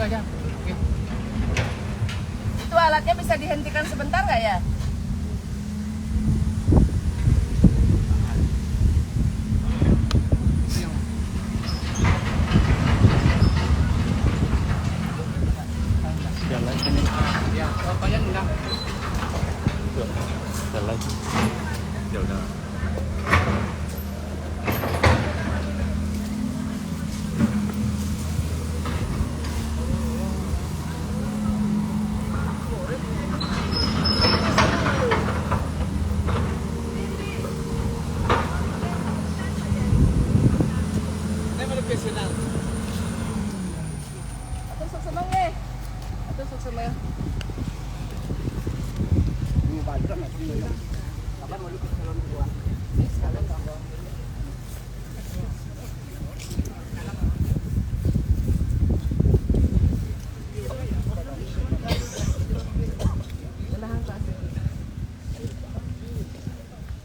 itu aja. Oke. Itu alatnya bisa dihentikan sebentar nggak ya? Jalan sini. Ya, kalian enggak. Jalan. Ya udah. Atau sok seneng nih. Atau sok seneng.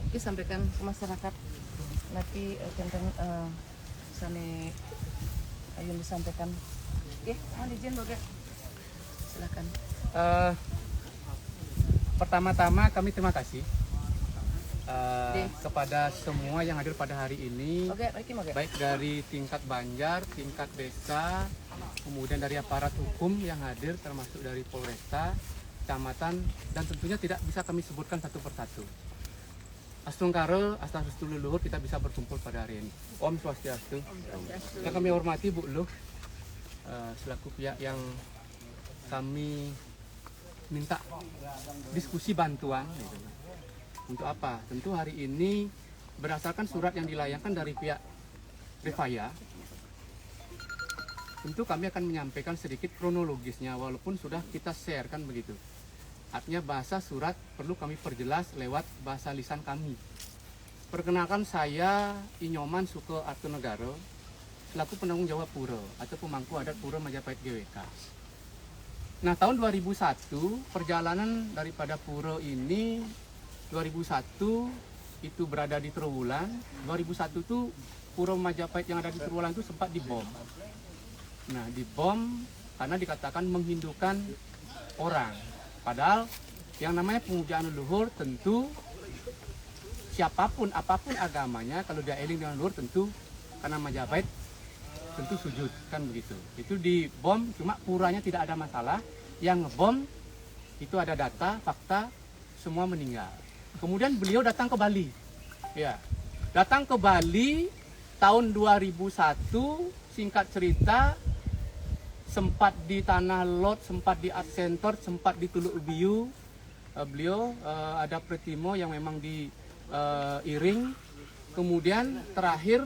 Oke, sampaikan ke masyarakat nanti tentang sane ayun disampaikan. Oke, mohon izin Boga. Silakan. Pertama-tama kami terima kasih kepada semua yang hadir pada hari ini, Oke, Oke. baik dari tingkat Banjar, tingkat desa, kemudian dari aparat hukum yang hadir, termasuk dari Polresta, kecamatan, dan tentunya tidak bisa kami sebutkan satu persatu. Astungkare, Astaghfirullah leluhur kita bisa berkumpul pada hari ini. Om Swastiastu. Yang kami hormati Bu Luh, selaku pihak yang kami minta diskusi bantuan. Gitu. Untuk apa? Tentu hari ini berdasarkan surat yang dilayangkan dari pihak Rifaya, tentu kami akan menyampaikan sedikit kronologisnya, walaupun sudah kita share kan begitu. Artinya bahasa surat perlu kami perjelas lewat bahasa lisan kami. Perkenalkan, saya Inyoman Suko Artonegoro, selaku penanggung jawab Pura atau pemangku adat Pura Majapahit GWK. Nah, tahun 2001 perjalanan daripada Pura ini 2001 itu berada di Trowulan. 2001 itu Pura Majapahit yang ada di Trowulan itu sempat dibom. Nah, dibom karena dikatakan menghindukan orang. Padahal yang namanya pemujaan leluhur tentu siapapun, apapun agamanya, kalau dia eling dengan leluhur tentu karena Majapahit tentu sujud, kan begitu. Itu dibom, cuma puranya tidak ada masalah. Yang ngebom itu ada data, fakta, semua meninggal. Kemudian beliau datang ke Bali. Ya, datang ke Bali tahun 2001, singkat cerita, sempat di Tanah Lot, sempat di Art Center, sempat di Tuluk Ubiu. Beliau ada pretimo yang memang di Iring. Kemudian terakhir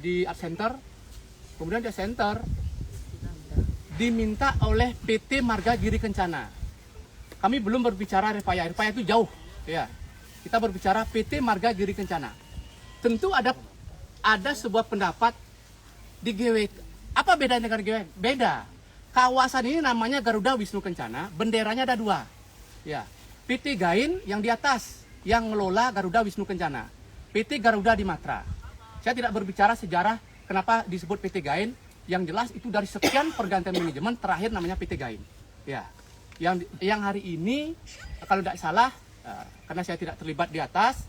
di Art Center. Kemudian di Art Center diminta oleh PT Marga Giri Kencana. Kami belum berbicara Rifaya. Rifaya itu jauh. Ya, kita berbicara PT Marga Giri Kencana. Tentu ada sebuah pendapat di GWK. Apa bedanya dengan GWK? Beda. Kawasan ini namanya Garuda Wisnu Kencana, benderanya ada dua. Ya, PT Gain yang di atas, yang ngelola Garuda Wisnu Kencana. PT Garuda di Matra. Saya tidak berbicara sejarah kenapa disebut PT Gain. Yang jelas itu dari sekian pergantian manajemen terakhir namanya PT Gain. Ya, yang hari ini kalau tidak salah, karena saya tidak terlibat di atas,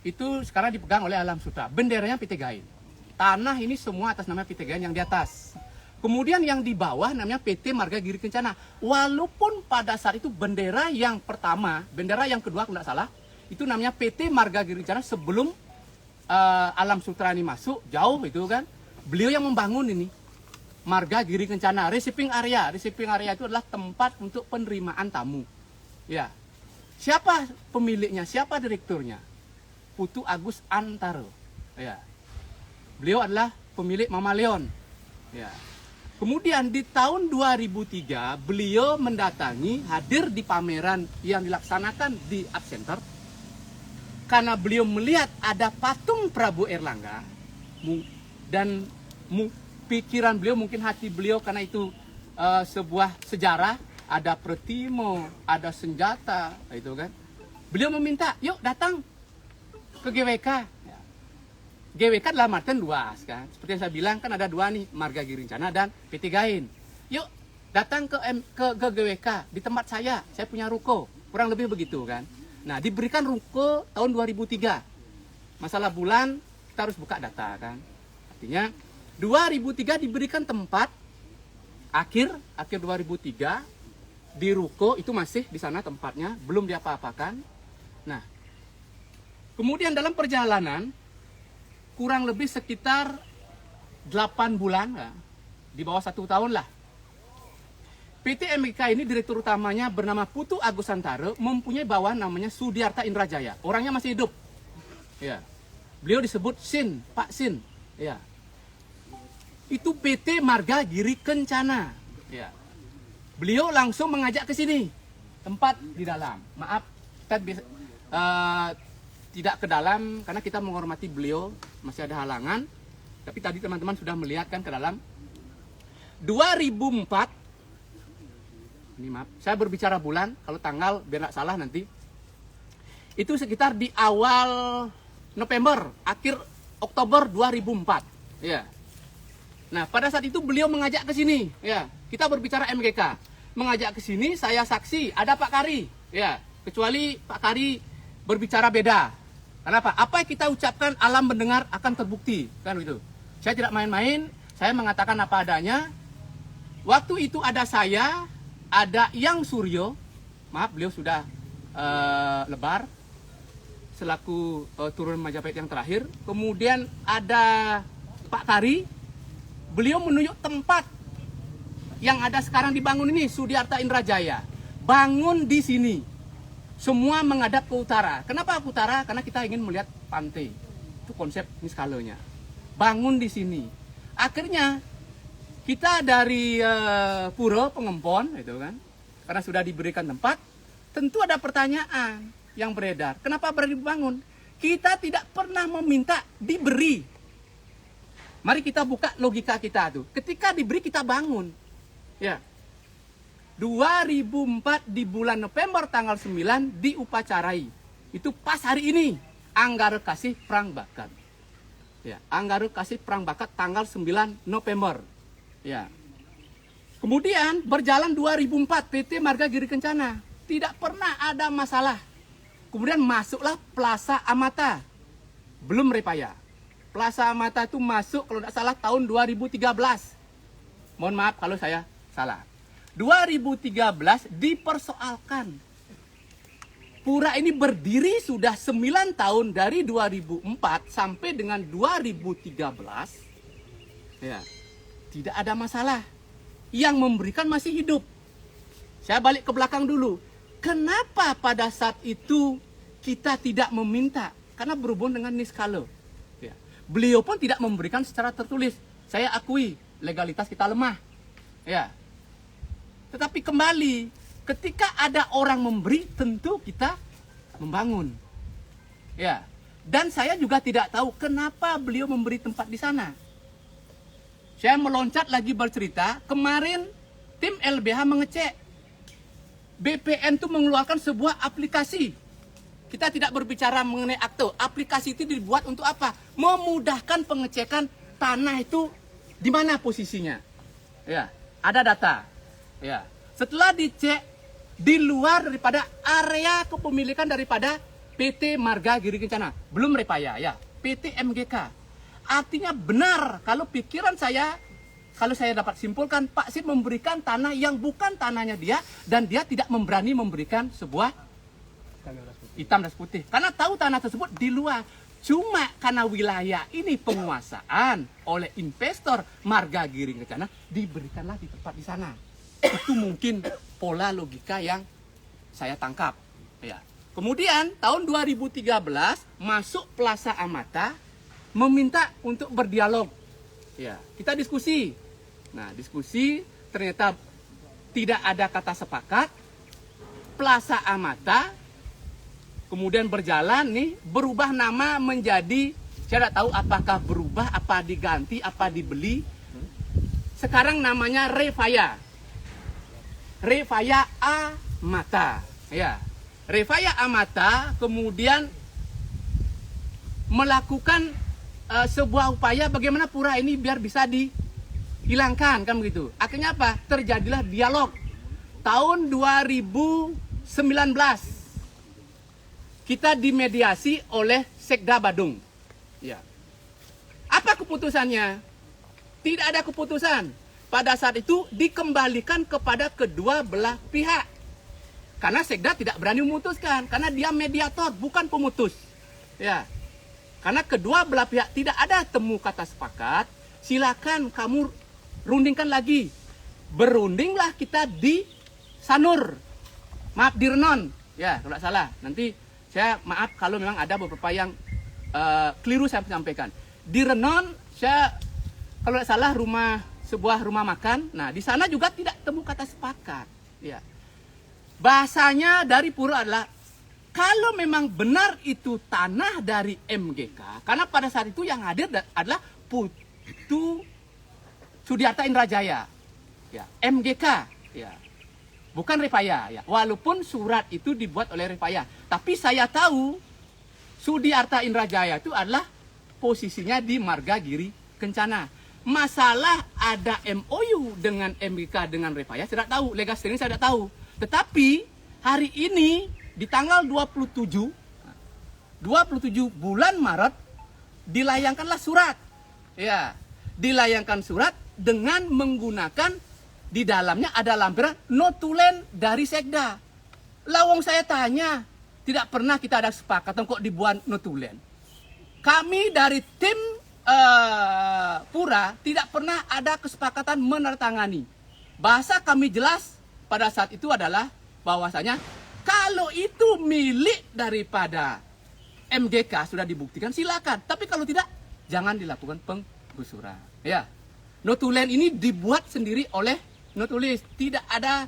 itu sekarang dipegang oleh Alam Sutra. Benderanya PT Gain. Tanah ini semua atas nama PT Gain yang di atas. Kemudian yang di bawah namanya PT Marga Giri Kencana. Walaupun pada saat itu bendera yang pertama, bendera yang kedua kalau tidak salah, itu namanya PT Marga Giri Kencana sebelum Alam Sutra ini masuk, jauh itu kan. Beliau yang membangun ini Marga Giri Kencana, receiving area. Receiving area itu adalah tempat untuk penerimaan tamu. Ya. Siapa pemiliknya? Siapa direkturnya? Putu Agus Antaro. Ya. Beliau adalah pemilik Mama Leon. Ya. Kemudian di tahun 2003 beliau mendatangi, hadir di pameran yang dilaksanakan di Art Center. Karena beliau melihat ada patung Prabu Erlangga dan pikiran beliau, mungkin hati beliau, karena itu sebuah sejarah, ada pretimo, ada senjata, itu kan. Beliau meminta, yuk datang ke GWK. GWK dalam artian luas kan. Seperti yang saya bilang kan ada dua nih, Marga Giri Kencana dan PT Gain. yuk datang ke GWK di tempat saya punya ruko, kurang lebih begitu kan. Nah, diberikan ruko tahun 2003. Masalah bulan kita harus buka data kan. Artinya 2003 diberikan tempat, akhir 2003 di ruko itu masih di sana tempatnya, belum diapa-apakan. Nah, kemudian dalam perjalanan kurang lebih sekitar 8 bulan, di bawah 1 tahun lah. PT MGK ini direktur utamanya bernama Putu Agusantara, mempunyai bawahan namanya Sudiarta Indrajaya. Orangnya masih hidup. Ya. Beliau disebut Sin, Pak Sin. Ya. Itu PT Marga Giri Kencana. Ya. Beliau langsung mengajak ke sini. Tempat di dalam. Maaf, kita tidak ke dalam karena kita menghormati beliau, masih ada halangan. Tapi tadi teman-teman sudah melihat kan ke dalam. 2004, ini maaf, saya berbicara bulan, kalau tanggal biar nggak salah nanti. Itu sekitar di awal November, akhir Oktober 2004. Ya. Nah, pada saat itu beliau mengajak ke sini, ya. Kita berbicara MGK. Mengajak ke sini, saya saksi, ada Pak Kari, ya. Kecuali Pak Kari berbicara beda. Kenapa? Apa yang kita ucapkan alam mendengar akan terbukti, kan begitu. Saya tidak main-main, saya mengatakan apa adanya. Waktu itu ada saya, ada Yang Suryo, maaf beliau sudah lebar, selaku turun Majapahit yang terakhir. Kemudian ada Pak Kari, beliau menunjuk tempat yang ada sekarang dibangun ini, Sudiarta Indrajaya. Bangun di sini, semua menghadap ke utara. Kenapa ke utara? Karena kita ingin melihat pantai. Itu konsep ini skalanya. Bangun di sini. Akhirnya kita dari Pura Pengempon itu kan, karena sudah diberikan tempat, tentu ada pertanyaan yang beredar. Kenapa berani dibangun? Kita tidak pernah meminta diberi. Mari kita buka logika kita tuh. Ketika diberi kita bangun. Ya. 2004 di bulan November tanggal 9 diupacarai. Itu pas hari ini Anggara Kasih Perang Bakat. Ya, Anggara Kasih Perang Bakat tanggal 9 November. Ya. Kemudian berjalan 2004 PT Marga Giri Kencana, tidak pernah ada masalah. Kemudian masuklah Plaza Amata, belum Repaya. Plaza Amata itu masuk kalau tidak salah tahun 2013. Mohon maaf kalau saya salah. 2013 dipersoalkan. Pura ini berdiri sudah 9 tahun dari 2004 sampai dengan 2013. Ya. Tidak ada masalah. Yang memberikan masih hidup. Saya balik ke belakang dulu. Kenapa pada saat itu kita tidak meminta? Karena berhubung dengan niskala. Ya. Beliau pun tidak memberikan secara tertulis. Saya akui legalitas kita lemah. Ya. Tetapi kembali, ketika ada orang memberi, tentu kita membangun. Ya. Dan saya juga tidak tahu kenapa beliau memberi tempat di sana. Saya meloncat lagi bercerita, kemarin tim LBH mengecek. BPN itu mengeluarkan sebuah aplikasi. Kita tidak berbicara mengenai akte. Aplikasi itu dibuat untuk apa? Memudahkan pengecekan tanah itu di mana posisinya. Ya, ada data. Ya. Setelah dicek di luar daripada area kepemilikan daripada PT Marga Giri Kencana, belum Repaya ya, PT MGK. Artinya benar kalau pikiran saya, kalau saya dapat simpulkan, Pak Sid memberikan tanah yang bukan tanahnya dia, dan dia tidak berani memberikan sebuah hitam dan putih. Karena tahu tanah tersebut di luar. Cuma karena wilayah ini penguasaan oleh investor Marga Giri Kencana, diberikanlah di tempat di sana. Itu mungkin pola logika yang saya tangkap. Ya. Kemudian tahun 2013 masuk Plaza Amata, meminta untuk berdialog. Ya, kita diskusi. Nah, diskusi ternyata tidak ada kata sepakat. Plaza Amata kemudian berjalan nih, berubah nama menjadi, saya tidak tahu apakah berubah, apa diganti, apa dibeli. Sekarang namanya Repaya. Repaya Amata. Ya. Repaya Amata kemudian melakukan sebuah upaya bagaimana pura ini biar bisa hilangkan kan begitu. Akhirnya apa? Terjadilah dialog. Tahun 2019 kita dimediasi oleh Sekda Badung. Ya. Apa keputusannya? Tidak ada keputusan. Pada saat itu dikembalikan kepada kedua belah pihak. Karena Sekda tidak berani memutuskan, karena dia mediator, bukan pemutus. Ya. Karena kedua belah pihak tidak ada temu kata sepakat, silakan kamu rundingkan lagi. Berundinglah kita di Sanur. Maaf, di Renon. Ya, kalau tidak salah. Nanti saya maaf kalau memang ada beberapa yang keliru saya sampaikan. Di Renon, saya kalau tidak salah sebuah rumah makan. Nah, di sana juga tidak temu kata sepakat. Ya. Bahasanya dari Pura adalah kalau memang benar itu tanah dari MGK, karena pada saat itu yang hadir adalah Putu Sudiarta Indrajaya, ya, MGK, ya, bukan Rifaya, ya. Walaupun surat itu dibuat oleh Rifaya, tapi saya tahu Sudiarta Indrajaya itu adalah posisinya di Margagiri Kencana. Masalah ada MOU dengan MGK dengan Rifaya, saya tidak tahu, legal standing saya tidak tahu. Tetapi hari ini di tanggal 27 bulan Maret dilayangkanlah surat. Ya, dilayangkan surat dengan menggunakan di dalamnya ada lampiran notulen dari Sekda. Lawang saya tanya, tidak pernah kita ada kesepakatan kok dibuat notulen. Kami dari tim Pura tidak pernah ada kesepakatan menandatangani. Bahasa kami jelas pada saat itu adalah bahwasanya kalau itu milik daripada MGK sudah dibuktikan silakan, tapi kalau tidak jangan dilakukan penggusuran. Ya, notulen ini dibuat sendiri oleh notulis, tidak ada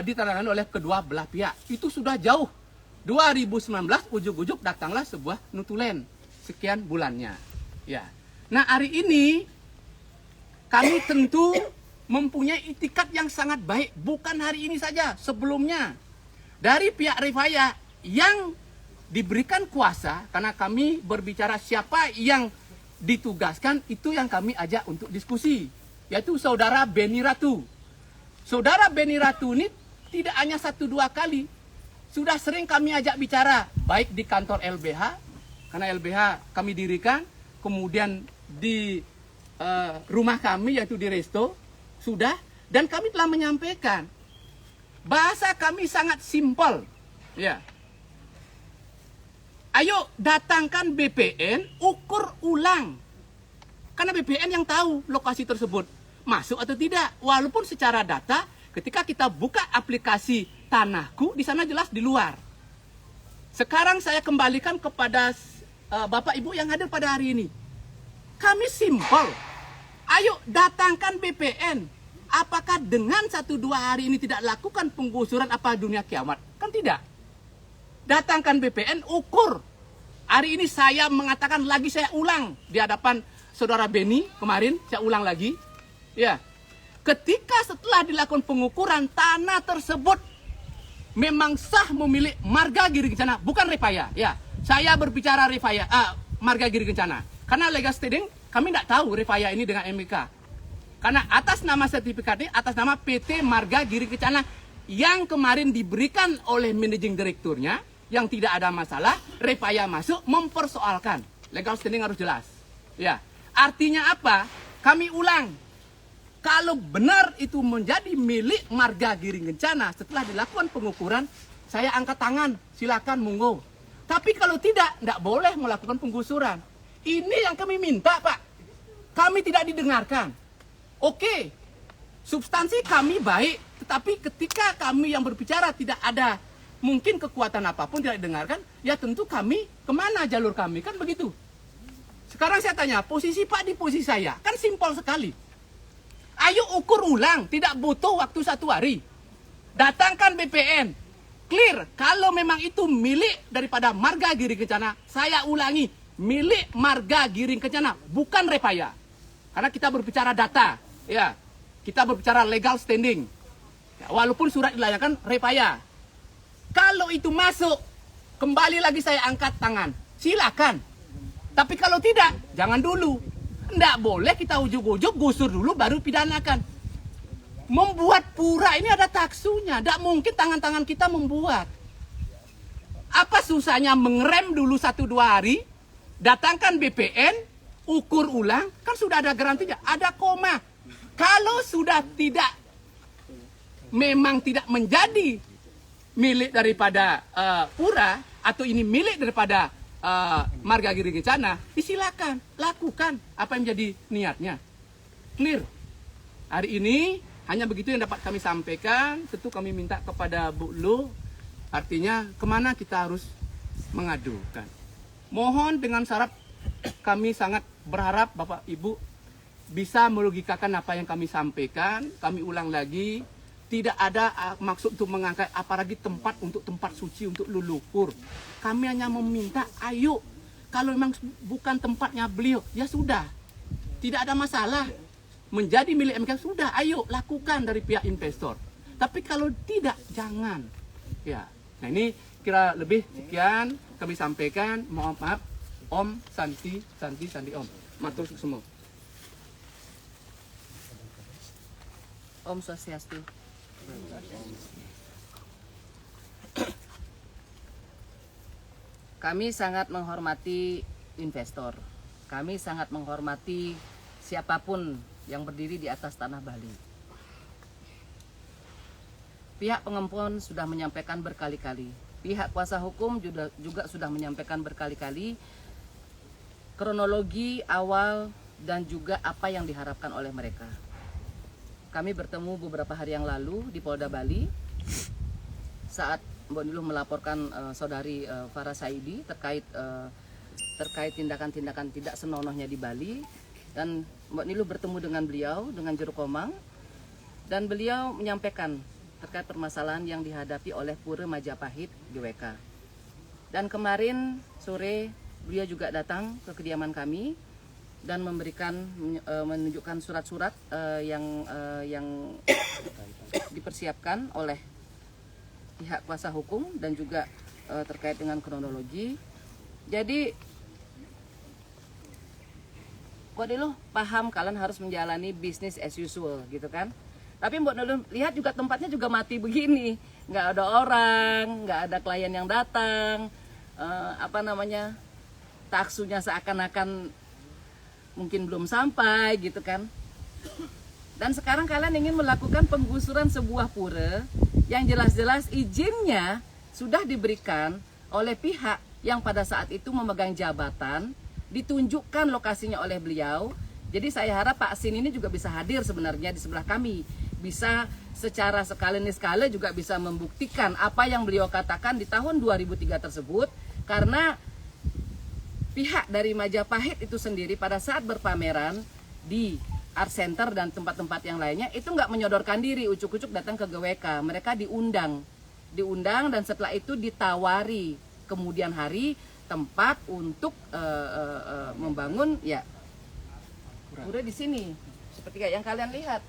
ditandatangani oleh kedua belah pihak. Itu sudah jauh. 2019 ujuk-ujuk datanglah sebuah notulen sekian bulannya. Ya. Nah, hari ini kami tentu mempunyai itikat yang sangat baik, bukan hari ini saja, sebelumnya. Dari pihak Rifaya yang diberikan kuasa, karena kami berbicara siapa yang ditugaskan, itu yang kami ajak untuk diskusi, yaitu Saudara Beni Ratu. Saudara Beni Ratu ini tidak hanya 1-2 kali, sudah sering kami ajak bicara, baik di kantor LBH, karena LBH kami dirikan, kemudian di rumah kami yaitu di Resto, sudah, dan kami telah menyampaikan bahasa kami sangat simpel, ya. Ayo datangkan BPN, ukur ulang, karena BPN yang tahu lokasi tersebut masuk atau tidak. Walaupun secara data, ketika kita buka aplikasi Tanahku, di sana jelas di luar. Sekarang saya kembalikan kepada Bapak Ibu yang hadir pada hari ini. Kami simpel. Ayo datangkan BPN. Apakah dengan 1-2 hari ini tidak lakukan penggusuran apa dunia kiamat? Kan tidak. Datangkan BPN, ukur. Hari ini saya mengatakan lagi, saya ulang di hadapan Saudara Beni kemarin, saya ulang lagi. Ya. Ketika setelah dilakukan pengukuran tanah tersebut memang sah memilih Margagiri Kencana, bukan Rifaya. Ya. Saya berbicara Rifaya, Margagiri Kencana. Karena legal standing kami tidak tahu Rifaya ini dengan MGK. Karena atas nama sertifikatnya, atas nama PT Margagiri Kencana yang kemarin diberikan oleh managing direkturnya, yang tidak ada masalah, Rifaya masuk mempersoalkan. Legal standing harus jelas. Ya, artinya apa? Kami ulang. Kalau benar itu menjadi milik Margagiri Kencana setelah dilakukan pengukuran, saya angkat tangan, silakan monggo. Tapi kalau tidak boleh melakukan penggusuran. Ini yang kami minta, Pak. Kami tidak didengarkan. Oke, substansi kami baik, tetapi ketika kami yang berbicara tidak ada mungkin kekuatan apapun tidak didengarkan, ya tentu kami kemana jalur kami, kan begitu. Sekarang saya tanya, posisi Pak di posisi saya, kan simpel sekali. Ayo ukur ulang, tidak butuh waktu 1 hari. Datangkan BPN, clear, kalau memang itu milik daripada Margagiri Kencana, saya ulangi, milik Margagiri Kencana, bukan Rifaya. Karena kita berbicara data, ya, kita berbicara legal standing. Ya, walaupun surat dilayangkan Rifaya. Kalau itu masuk, kembali lagi saya angkat tangan, silakan. Tapi kalau tidak, jangan dulu. Nggak boleh kita ujuk-ujuk gusur dulu baru pidanakan. Membuat pura ini ada taksunya. Nggak mungkin tangan-tangan kita membuat. Apa susahnya mengerem dulu 1-2 hari, datangkan BPN, ukur ulang, kan sudah ada garansinya, ada koma. Kalau sudah memang tidak menjadi milik daripada pura, atau ini milik daripada Marga Giri Kencana, disilakan, lakukan apa yang menjadi niatnya. Clear. Hari ini hanya begitu yang dapat kami sampaikan. Tentu kami minta kepada Bu Lu, artinya kemana kita harus mengadukan. Mohon dengan syarat, kami sangat berharap Bapak Ibu bisa melogikakan apa yang kami sampaikan. Kami ulang lagi, tidak ada maksud untuk mengangkat apalagi tempat untuk tempat suci untuk leluhur. Kami hanya meminta, ayo, kalau memang bukan tempatnya beliau, ya sudah, tidak ada masalah. Menjadi milik MK sudah, ayo lakukan dari pihak investor. Tapi kalau tidak, jangan. Ya, nah ini kira lebih sekian kami sampaikan. Mohon maaf, Om Santi Om. Matur semua. Om Swastiastu. Kami sangat menghormati investor. Kami sangat menghormati siapapun yang berdiri di atas tanah Bali. Pihak pengempon sudah menyampaikan berkali-kali. Pihak kuasa hukum juga sudah menyampaikan berkali-kali kronologi awal dan juga apa yang diharapkan oleh mereka. Kami bertemu beberapa hari yang lalu di Polda Bali saat Mbak Niluh melaporkan saudari Farah Saidi terkait tindakan-tindakan tidak senonohnya di Bali, dan Mbak Niluh bertemu dengan beliau, dengan Juru Komang, dan beliau menyampaikan terkait permasalahan yang dihadapi oleh Pura Majapahit GWK. Dan kemarin sore beliau juga datang ke kediaman kami dan menunjukkan surat-surat yang dipersiapkan oleh pihak kuasa hukum dan juga terkait dengan kronologi. Jadi Mbak Niluh paham kalian harus menjalani bisnis as usual gitu kan. Tapi Mbak Niluh lihat juga tempatnya juga mati begini, nggak ada orang, nggak ada klien yang datang, taksunya seakan-akan mungkin belum sampai gitu kan. Dan sekarang kalian ingin melakukan penggusuran sebuah pura yang jelas-jelas izinnya sudah diberikan oleh pihak yang pada saat itu memegang jabatan, ditunjukkan lokasinya oleh beliau. Jadi saya harap Pak Sin ini juga bisa hadir sebenarnya di sebelah kami, bisa secara sekali juga bisa membuktikan apa yang beliau katakan di tahun 2003 tersebut, karena pihak dari Majapahit itu sendiri pada saat berpameran di Art Center dan tempat-tempat yang lainnya itu nggak menyodorkan diri, ucuk-ucuk datang ke GWK. Mereka diundang dan setelah itu ditawari kemudian hari tempat untuk membangun ya pura di sini seperti kayak yang kalian lihat.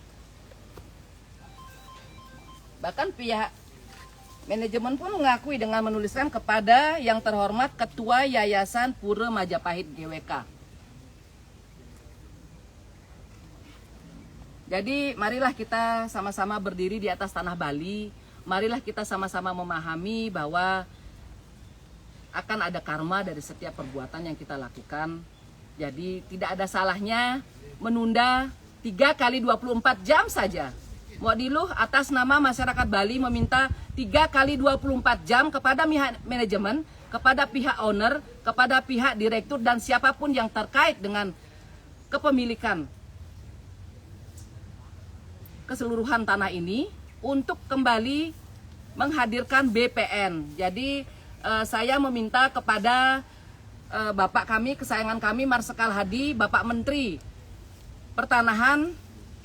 Bahkan pihak manajemen pun mengakui dengan menuliskan kepada yang terhormat Ketua Yayasan Pura Majapahit GWK. Jadi marilah kita sama-sama berdiri di atas tanah Bali. Marilah kita sama-sama memahami bahwa akan ada karma dari setiap perbuatan yang kita lakukan. Jadi tidak ada salahnya menunda 3 kali 24 jam saja. Mbak Niluh atas nama masyarakat Bali meminta 3 kali 24 jam kepada pihak manajemen, kepada pihak owner, kepada pihak direktur dan siapapun yang terkait dengan kepemilikan keseluruhan tanah ini untuk kembali menghadirkan BPN. Jadi saya meminta kepada Bapak kami, kesayangan kami Marsikal Hadi, Bapak Menteri Pertanahan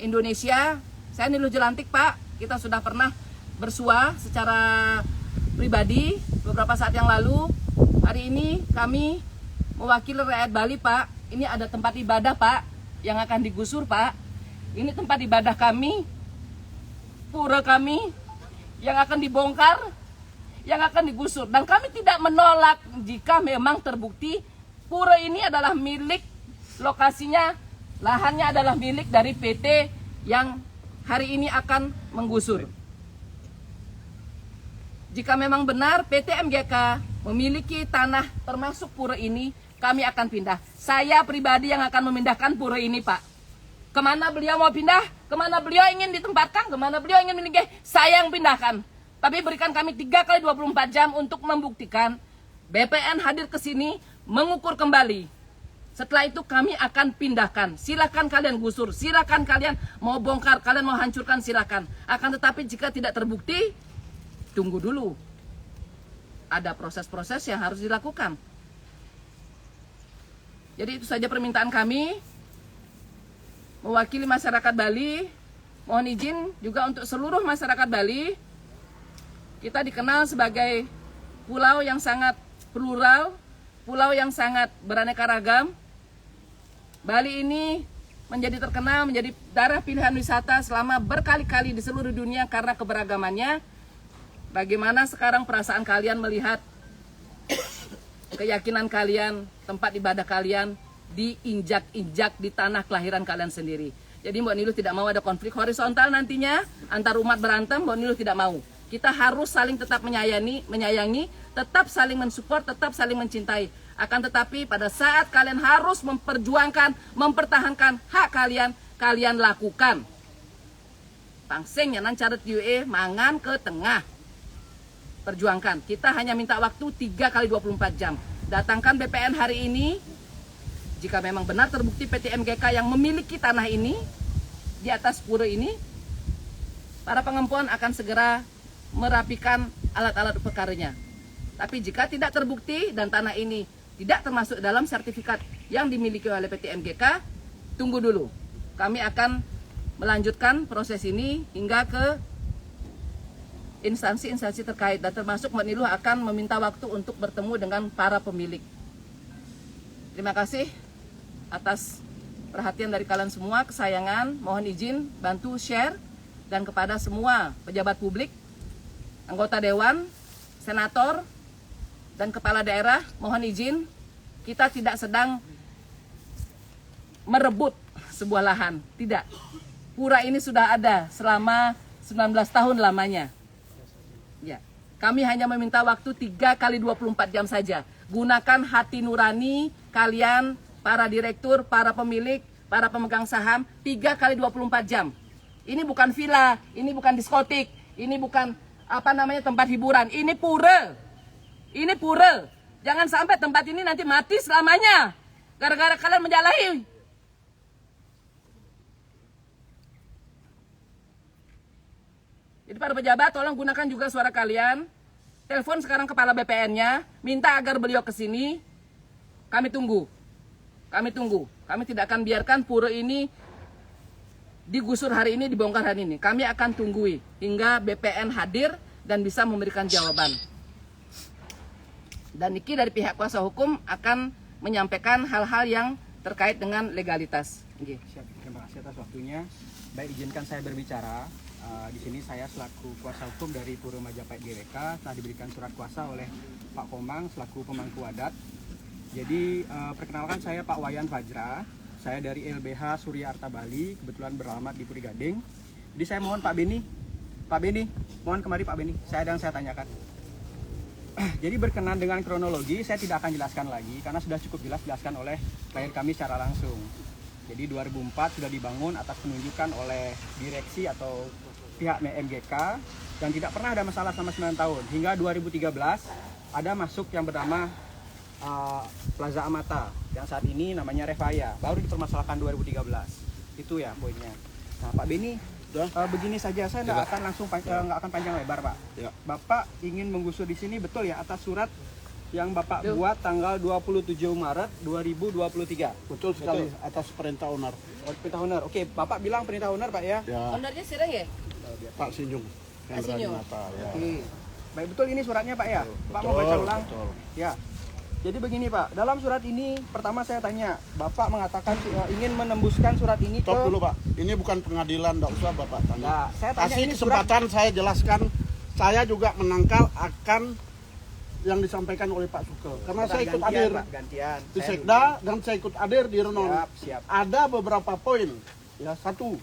Indonesia. Saya Niluh Jelantik Pak, kita sudah pernah bersua secara pribadi beberapa saat yang lalu. Hari ini kami mewakili rakyat Bali Pak. Ini ada tempat ibadah Pak yang akan digusur Pak. Ini tempat ibadah kami, pura kami yang akan dibongkar, yang akan digusur. Dan kami tidak menolak jika memang terbukti pura ini adalah milik lokasinya lahannya adalah milik dari PT yang hari ini akan menggusur. Jika memang benar PT MGK memiliki tanah termasuk pura ini, kami akan pindah. Saya pribadi yang akan memindahkan pura ini, Pak. Kemana beliau mau pindah, kemana beliau ingin ditempatkan, kemana beliau ingin meninggi, saya yang pindahkan. Tapi berikan kami 3 kali 24 jam untuk membuktikan BPN hadir ke sini, mengukur kembali. Setelah itu kami akan pindahkan. Silakan kalian gusur, silakan kalian mau bongkar, kalian mau hancurkan, silakan. Akan tetapi jika tidak terbukti, tunggu dulu. Ada proses-proses yang harus dilakukan. Jadi itu saja permintaan kami. Mewakili masyarakat Bali, mohon izin juga untuk seluruh masyarakat Bali. Kita dikenal sebagai pulau yang sangat plural, pulau yang sangat beraneka ragam. Bali ini menjadi terkenal, menjadi daerah pilihan wisata selama berkali-kali di seluruh dunia karena keberagamannya. Bagaimana sekarang perasaan kalian melihat keyakinan kalian, tempat ibadah kalian diinjak-injak di tanah kelahiran kalian sendiri. Jadi Mbak Niluh tidak mau ada konflik horizontal nantinya antar umat berantem. Mbak Niluh tidak mau. Kita harus saling tetap menyayangi, tetap saling mensupport, tetap saling mencintai. Akan tetapi pada saat kalian harus memperjuangkan, mempertahankan hak kalian, kalian lakukan. Pangseng yang caret UE mangan ke tengah. Perjuangkan. Kita hanya minta waktu 3 kali 24 jam. Datangkan BPN hari ini. Jika memang benar terbukti PT MGK yang memiliki tanah ini, di atas pura ini, para pengempuan akan segera merapikan alat-alat upacaranya. Tapi jika tidak terbukti dan tanah ini tidak termasuk dalam sertifikat yang dimiliki oleh PT MGK, tunggu dulu. Kami akan melanjutkan proses ini hingga ke instansi-instansi terkait, dan termasuk Mbak Niluh akan meminta waktu untuk bertemu dengan para pemilik. Terima kasih atas perhatian dari kalian semua, kesayangan. Mohon izin bantu share, dan kepada semua pejabat publik, anggota dewan, senator, dan kepala daerah, mohon izin, kita tidak sedang merebut sebuah lahan, tidak. Pura ini sudah ada selama 19 tahun lamanya. Ya, kami hanya meminta waktu 3 kali 24 jam saja. Gunakan hati nurani kalian, para direktur, para pemilik, para pemegang saham, 3 kali 24 jam. Ini bukan villa, ini bukan diskotik, ini bukan tempat hiburan. Ini pura. Ini pura. Jangan sampai tempat ini nanti mati selamanya gara-gara kalian menjalahi. Jadi para pejabat, tolong gunakan juga suara kalian. Telepon sekarang kepala BPN-nya, minta agar beliau ke sini. Kami tunggu. Kami tunggu. Kami tidak akan biarkan pura ini digusur hari ini, dibongkar hari ini. Kami akan tunggui hingga BPN hadir dan bisa memberikan jawaban. Dan Niki dari pihak kuasa hukum akan menyampaikan hal-hal yang terkait dengan legalitas. Oke, siap. Terima kasih atas waktunya. Baik, izinkan saya berbicara. Di sini saya selaku kuasa hukum dari Pura Majapahit GWK telah diberikan surat kuasa oleh Pak Komang selaku pemangku adat. Jadi perkenalkan, saya Pak Wayan Fajra. Saya dari LBH Surya Arta Bali, kebetulan beralamat di Puri Gading. Jadi saya mohon Pak Beni, mohon kemari Pak Beni, saya tanyakan. Jadi berkenan dengan kronologi, saya tidak akan jelaskan lagi karena sudah cukup jelas dijelaskan oleh klien kami secara langsung. Jadi 2004 sudah dibangun atas penunjukan oleh direksi atau pihak MGK dan tidak pernah ada masalah selama 9 tahun. Hingga 2013 ada masuk yang bernama Plaza Amata yang saat ini namanya Revaya, baru dipermasalahkan 2013. Itu ya poinnya. Nah Pak Beni, begini saja, saya nggak akan langsung nggak akan panjang lebar Pak. Ya. Bapak ingin menggusur di sini, betul ya, atas surat yang Bapak buat tanggal 27 Maret 2023. Betul sekali, atas perintah owner. Oh, perintah owner. Oke, Bapak bilang perintah owner Pak ya? Ya, Ownernya sirah ya? Pak Sinjung. Pak Sinjung. Ya. Oke. Baik, betul ini suratnya Pak ya? Pak mau baca ulang? Betul. Ya. Jadi begini Pak, dalam surat ini pertama saya tanya, Bapak mengatakan ingin menembuskan surat ini Stop ke... dulu Pak, ini bukan pengadilan, tidak usah Bapak tanya. Nah, saya tanya Kasih ini surat... kesempatan saya jelaskan, saya juga menangkal akan yang disampaikan oleh Pak Suke. Karena Pak, saya ikut gantian, hadir Pak, gantian. di Saya Sekda dan saya ikut hadir di Renon. Siap. Ada beberapa poin, ya satu.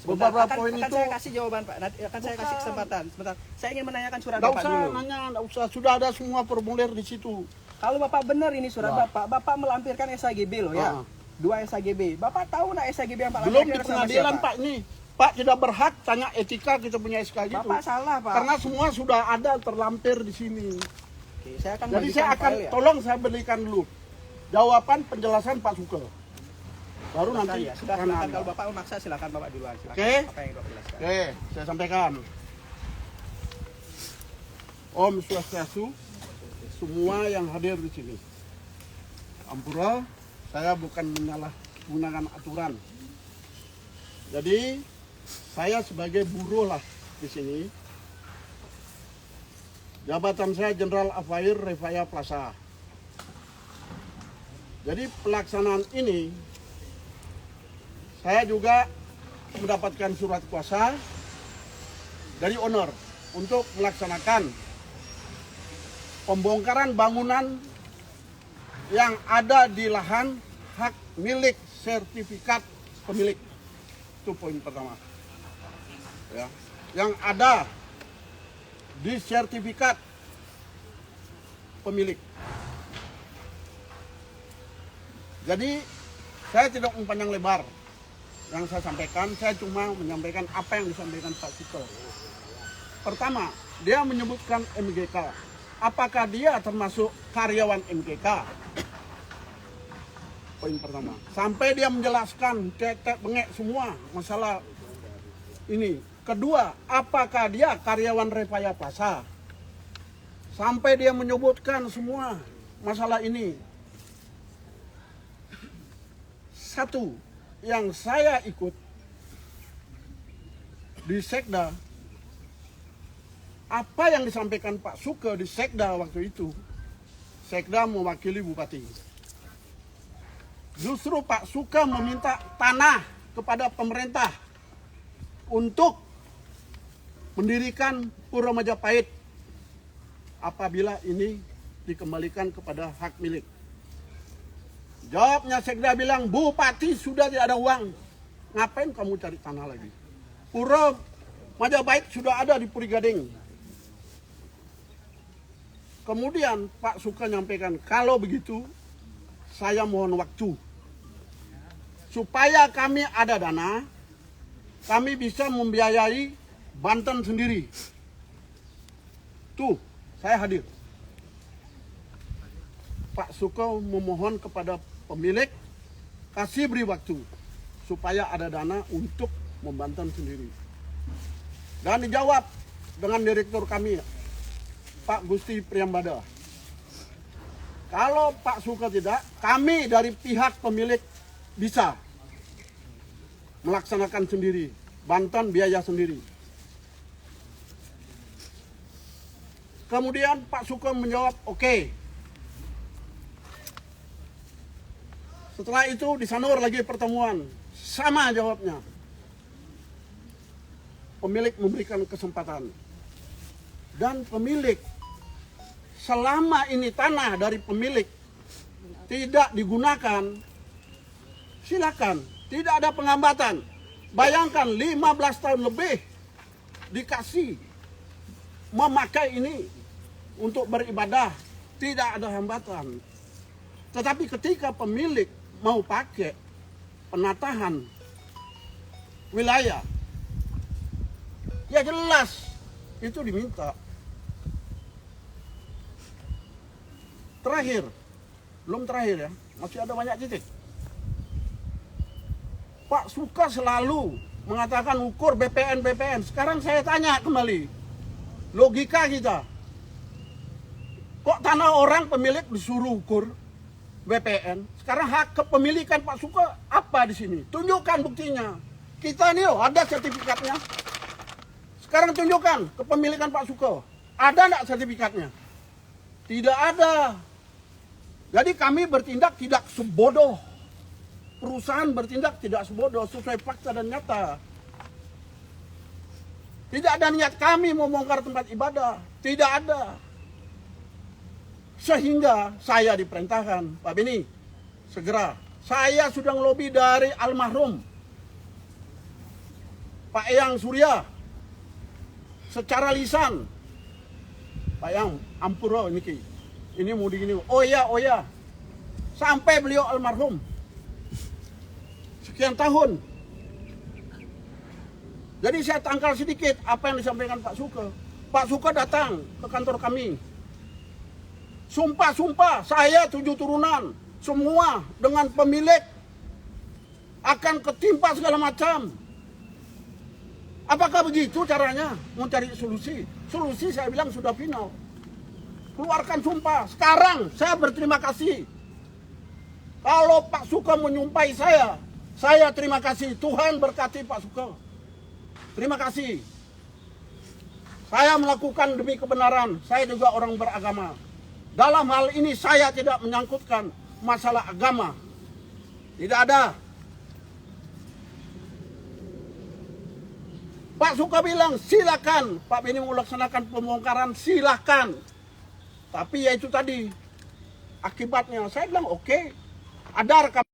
Sebentar, Beberapa akan poin itu saya kasih jawaban Pak. Nanti akan saya kasih Bukan. kesempatan. Sebentar. Saya ingin menanyakan surat nggak Bapak usah dulu. nanya, nggak usah. Sudah ada semua formulir di situ. Kalau Bapak benar ini surat Wah. Bapak melampirkan SHGB loh ya. Ah. 2 SHGB. Bapak tahu nggak SHGB yang Pak Belum di lampirkan sama pengadilan siapa? Pak ini. Pak tidak berhak tanya etika kita punya SK gitu. Bapak salah Pak. Karena semua sudah ada terlampir di sini. Oke, saya akan Jadi bagikan saya akan, file ya. tolong saya berikan dulu jawaban penjelasan Pak Suke. Baru Sebentar nanti ya. Sudah karena silakan, Anda. kalau Bapak memaksa silakan Bapak duluan. Silakan. Oke. Apa yang Bapak jelaskan? Oke, saya sampaikan. Om Swastiastu, semua yang hadir di sini. Ampura, saya bukan menyalahgunakan aturan. Jadi, saya sebagai buruh lah di sini. Jabatan saya Jenderal Afair Revaya Plaza. Jadi pelaksanaan ini, saya juga mendapatkan surat kuasa dari owner untuk melaksanakan pembongkaran bangunan yang ada di lahan hak milik sertifikat pemilik. Itu poin pertama. Ya, yang ada di sertifikat pemilik. Jadi saya tidak mempanjang lebar yang saya sampaikan, saya cuma menyampaikan apa yang disampaikan Pak Suke. Pertama, dia menyebutkan MGK. Apakah dia termasuk karyawan MGK? Poin pertama. Sampai dia menjelaskan tetek bengek semua masalah ini. Kedua, apakah dia karyawan Revaya Plaza? Sampai dia menyebutkan semua masalah ini. Satu, yang saya ikut di Sekda, apa yang disampaikan Pak Suke di Sekda waktu itu, Sekda mewakili Bupati. Justru Pak Suke meminta tanah kepada pemerintah untuk mendirikan Pura Majapahit apabila ini dikembalikan kepada hak milik. Jawabnya Sekda bilang, Bupati sudah tidak ada uang. Ngapain kamu cari tanah lagi? Pura Majapahit sudah ada di Puri Gading. Kemudian Pak Suke nyampaikan, kalau begitu saya mohon waktu. Supaya kami ada dana, kami bisa membiayai Banten sendiri. Tuh, saya hadir. Pak Suke memohon kepada pemilik, kasih beri waktu supaya ada dana untuk membantu sendiri. Dan dijawab dengan direktur kami, Pak Gusti Priyambada. Kalau Pak Suke tidak, kami dari pihak pemilik bisa melaksanakan sendiri, Banten biaya sendiri. Kemudian Pak Suke menjawab, oke. Setelah itu di Sanur lagi pertemuan, sama jawabnya. Pemilik memberikan kesempatan. Dan pemilik, selama ini tanah dari pemilik tidak digunakan, silakan, tidak ada penghambatan. Bayangkan 15 tahun lebih dikasih memakai ini untuk beribadah, tidak ada hambatan. Tetapi ketika pemilik mau pakai penataan wilayah, ya jelas itu diminta. Terakhir, belum terakhir ya, masih ada banyak titik. Pak Suke selalu mengatakan ukur BPN. Sekarang saya tanya kembali, logika kita, kok tanah orang pemilik disuruh ukur BPN? Sekarang hak kepemilikan Pak Suke apa di sini? Tunjukkan buktinya. Kita nih ada sertifikatnya. Sekarang tunjukkan kepemilikan Pak Suke. Ada enggak sertifikatnya? Tidak ada. Jadi kami bertindak tidak sebodoh. Perusahaan bertindak tidak sebodoh, sesuai fakta dan nyata. Tidak ada niat kami membongkar tempat ibadah. Tidak ada. Sehingga saya diperintahkan, Pak Beni, segera. Saya sudah ngelobi dari almarhum Pak Eyang Surya secara lisan. Pak Eyang, ampura niki. Ini mau digini. Oh ya. Sampai beliau almarhum. Sekian tahun. Jadi saya tangkal sedikit apa yang disampaikan Pak Suke. Pak Suke datang ke kantor kami. Sumpah, saya 7 turunan. Semua dengan pemilik akan ketimpa segala macam. Apakah begitu caranya mencari solusi? Solusi saya bilang sudah final. Keluarkan sumpah. Sekarang saya berterima kasih. Kalau Pak Suke menyumpahi saya terima kasih. Tuhan berkati Pak Suke. Terima kasih. Saya melakukan demi kebenaran. Saya juga orang beragama. Dalam hal ini saya tidak menyangkutkan masalah agama. Tidak ada. Pak Suke bilang silakan Pak Beni melaksanakan pembongkaran, silakan. Tapi ya itu tadi akibatnya. Saya bilang oke. Ada rekaman.